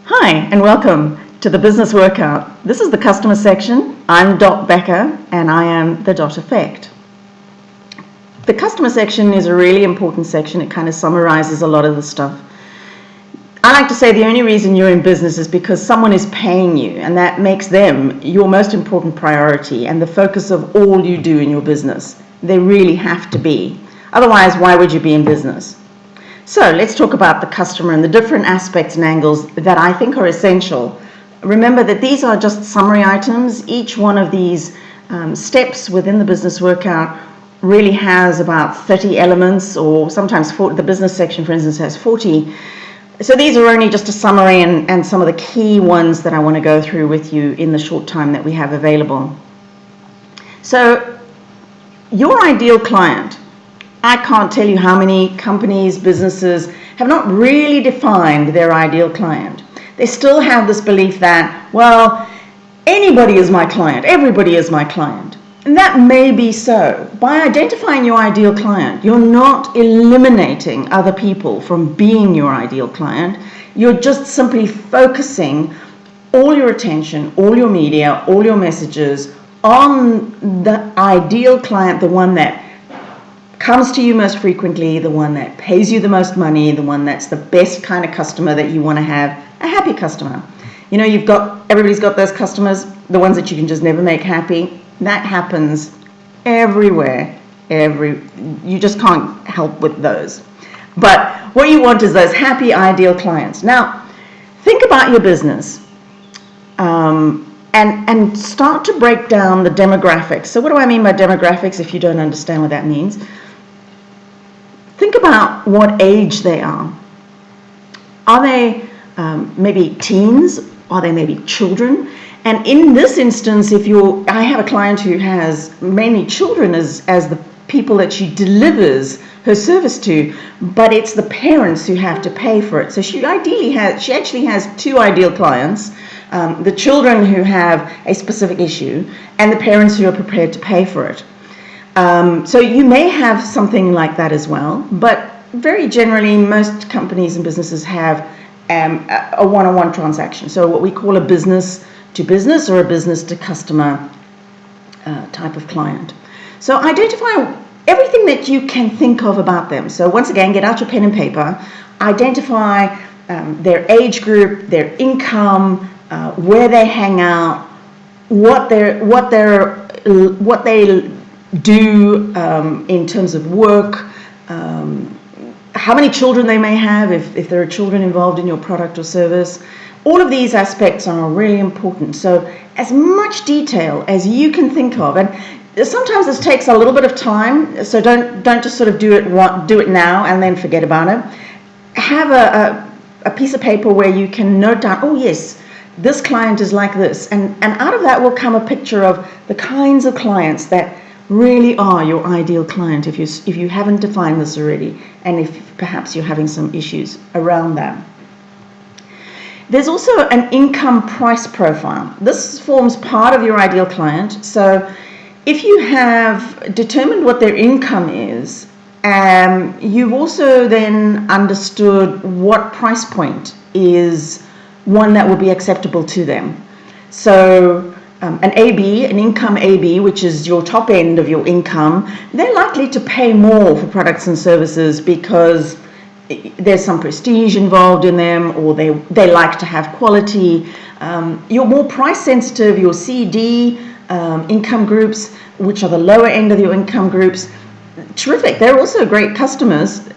Hi, and welcome to the Business Workout. This is the customer section. I'm Dot Bekker, and I am the Dot Effect. The customer section is a really important section. It kind of summarizes a lot of the stuff. I like to say the only reason you're in business is because someone is paying you, and that makes them your most important priority and the focus of all you do in your business. They really have to be. Otherwise, why would you be in business? So let's talk about the customer and the different aspects and angles that I think are essential. Remember that these are just summary items. Each one of these steps within the business workout really has about 30 elements, or sometimes 40. The business section, for instance, has 40. So these are only just a summary and some of the key ones that I want to go through with you in the short time that we have available. So your ideal client. I can't tell you how many companies, businesses have not really defined their ideal client. They still have this belief that, well, anybody is my client, everybody is my client. And that may be so. By identifying your ideal client, you're not eliminating other people from being your ideal client. You're just simply focusing all your attention, all your media, all your messages on the ideal client, the one that comes to you most frequently, the one that pays you the most money, the one that's the best kind of customer that you want to have, a happy customer. You know, everybody's got those customers, the ones that you can just never make happy. That happens everywhere. You just can't help with those. But what you want is those happy, ideal clients. Now, think about your business and start to break down the demographics. So what do I mean by demographics if you don't understand what that means? Think about what age they are. Are they maybe teens? Are they maybe children? And in this instance, I have a client who has mainly children as the people that she delivers her service to, but it's the parents who have to pay for it. So she actually has two ideal clients, the children who have a specific issue and the parents who are prepared to pay for it. So you may have something like that as well, but very generally most companies and businesses have a one-on-one transaction. So what we call a business to business or a business to customer type of client. So identify everything that you can think of about them. So once again, get out your pen and paper, identify their age group, their income, where they hang out, what they do in terms of work, how many children they may have if there are children involved in your product or service. All of these aspects are really important. So as much detail as you can think of, and sometimes this takes a little bit of time, so don't just sort of do it now and then forget about it. Have a piece of paper where you can note down, oh yes, this client is like this, and out of that will come a picture of the kinds of clients that really are your ideal client if you haven't defined this already, and if perhaps you're having some issues around that. There's also an income price profile. This forms part of your ideal client. So if you have determined what their income is, you've also then understood what price point is one that will be acceptable to them. So an income AB, which is your top end of your income, they're likely to pay more for products and services because there's some prestige involved in them, or they like to have quality. Your more price sensitive, your CD income groups, which are the lower end of your income groups, terrific. They're also great customers,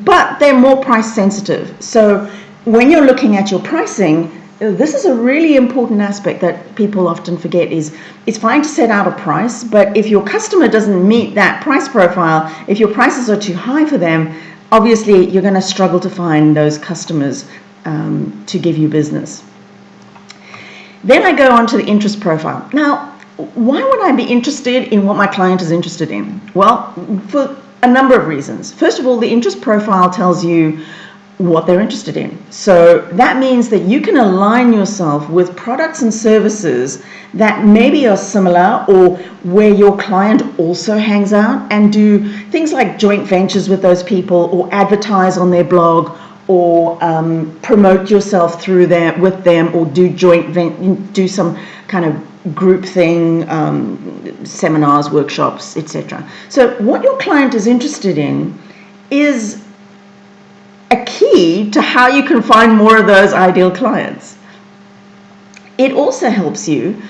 but they're more price sensitive. So when you're looking at your pricing, this is a really important aspect that people often forget. Is it's fine to set out a price, but if your customer doesn't meet that price profile, if your prices are too high for them, obviously you're going to struggle to find those customers to give you business. Then I go on to the interest profile. Now, why would I be interested in what my client is interested in? Well, for a number of reasons. First of all, the interest profile tells you what they're interested in. So that means that you can align yourself with products and services that maybe are similar, or where your client also hangs out, and do things like joint ventures with those people, or advertise on their blog, or promote yourself through them, with them, or do do some kind of group thing, seminars, workshops, etc. So what your client is interested in is a key to how you can find more of those ideal clients. It also helps you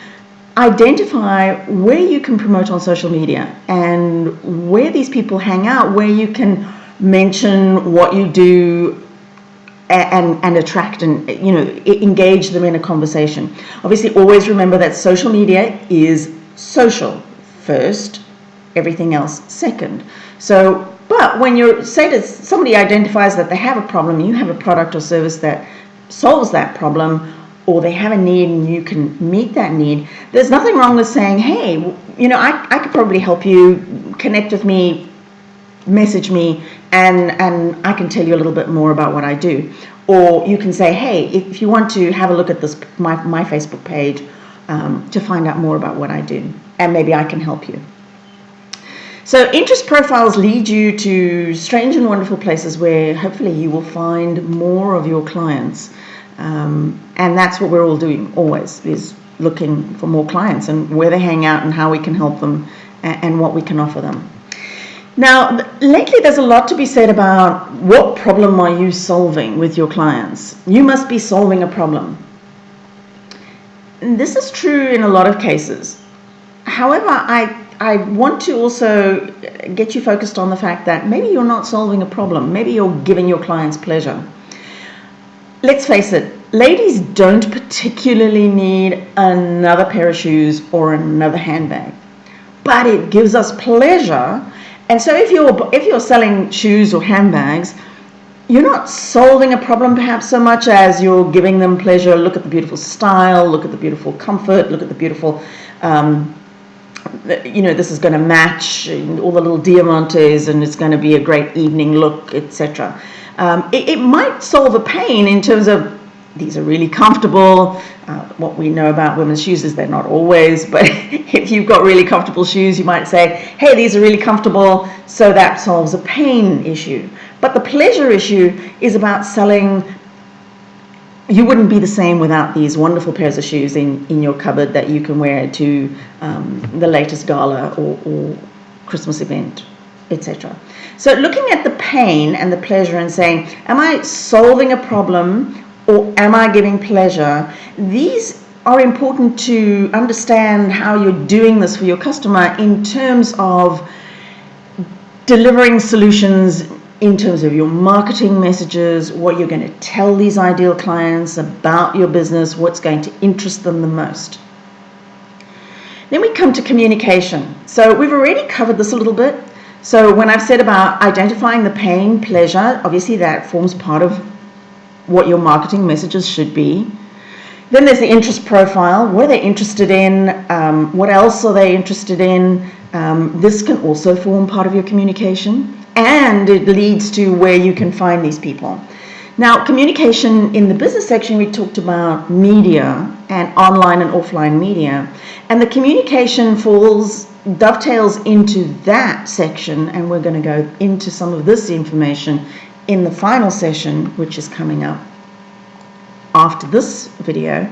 identify where you can promote on social media and where these people hang out, where you can mention what you do and attract and engage them in a conversation. Obviously, always remember that social media is social first, everything else second. So, but when somebody identifies that they have a problem, you have a product or service that solves that problem, or they have a need and you can meet that need, there's nothing wrong with saying, hey, I could probably help you, connect with me, message me, and I can tell you a little bit more about what I do. Or you can say, hey, if you want to have a look at this, my Facebook page, to find out more about what I do, and maybe I can help you. So interest profiles lead you to strange and wonderful places where hopefully you will find more of your clients. And that's what we're all doing always, is looking for more clients and where they hang out and how we can help them and what we can offer them. Now, lately there's a lot to be said about what problem are you solving with your clients. You must be solving a problem. And this is true in a lot of cases. However, I want to also get you focused on the fact that maybe you're not solving a problem. Maybe you're giving your clients pleasure. Let's face it, ladies don't particularly need another pair of shoes or another handbag, but it gives us pleasure. And so if you're selling shoes or handbags, you're not solving a problem perhaps so much as you're giving them pleasure. Look at the beautiful style, look at the beautiful comfort, look at the beautiful, this is going to match all the little diamantes and it's going to be a great evening look, etc. It might solve a pain in terms of these are really comfortable. What we know about women's shoes is they're not always, but if you've got really comfortable shoes, you might say, hey, these are really comfortable, so that solves a pain issue. But the pleasure issue is about selling. You wouldn't be the same without these wonderful pairs of shoes in your cupboard that you can wear to the latest gala or Christmas event, etc. So looking at the pain and the pleasure and saying, am I solving a problem or am I giving pleasure? These are important to understand how you're doing this for your customer in terms of delivering solutions, in terms of your marketing messages, what you're going to tell these ideal clients about your business, what's going to interest them the most. Then we come to communication. So we've already covered this a little bit. So when I've said about identifying the pain, pleasure, obviously that forms part of what your marketing messages should be. Then there's the interest profile. What are they interested in? What else are they interested in? This can also form part of your communication, and it leads to where you can find these people. Now, communication in the business section, we talked about media and online and offline media, and the communication dovetails into that section, and we're going to go into some of this information in the final session, which is coming up after this video.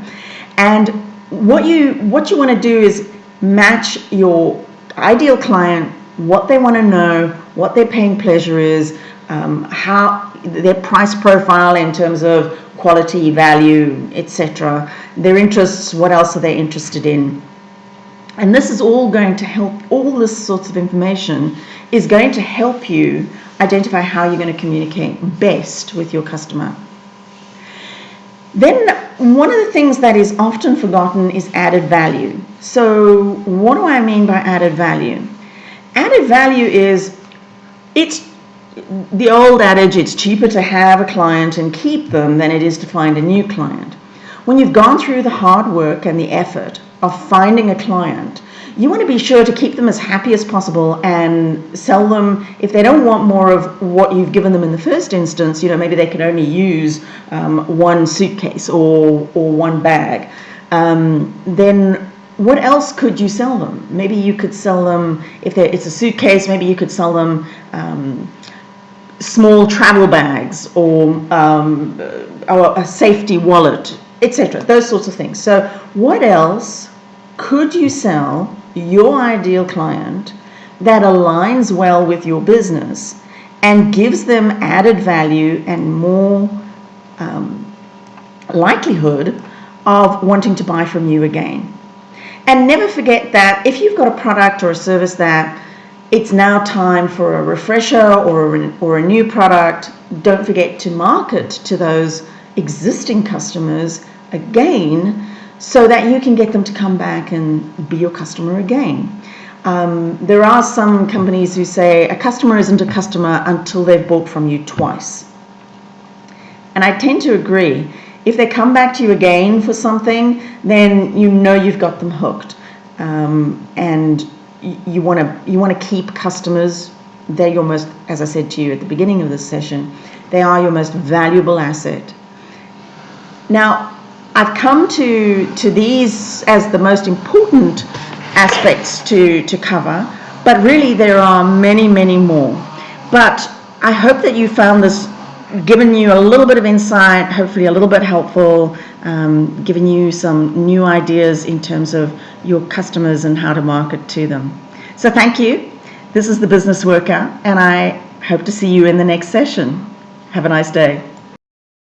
And what you want to do is match your ideal client, what they want to know, what their pain pleasure is, how their price profile in terms of quality, value, etc., their interests, what else are they interested in. And this is all going to help, all this sorts of information is going to help you identify how you're going to communicate best with your customer. Then one of the things that is often forgotten is added value. So what do I mean by added value? Added value is, it's the old adage, it's cheaper to have a client and keep them than it is to find a new client. When you've gone through the hard work and the effort of finding a client, you want to be sure to keep them as happy as possible and sell them. If they don't want more of what you've given them in the first instance, maybe they can only use one suitcase or one bag, then what else could you sell them? Maybe you could sell them, if it's a suitcase, maybe you could sell them small travel bags or a safety wallet, etc. Those sorts of things. So what else could you sell your ideal client that aligns well with your business and gives them added value and more likelihood of wanting to buy from you again? And never forget that if you've got a product or a service that it's now time for a refresher or a new product, don't forget to market to those existing customers again so that you can get them to come back and be your customer again. There are some companies who say a customer isn't a customer until they've bought from you twice. And I tend to agree. If they come back to you again for something, then you know you've got them hooked. And you want to keep customers. They're your most, as I said to you at the beginning of this session, they are your most valuable asset. Now, I've come to these as the most important aspects to cover, but really there are many, many more. But I hope that you found this given you a little bit of insight, hopefully a little bit helpful, giving you some new ideas in terms of your customers and how to market to them. So thank you. This is the Business Worker, and I hope to see you in the next session. Have a nice day.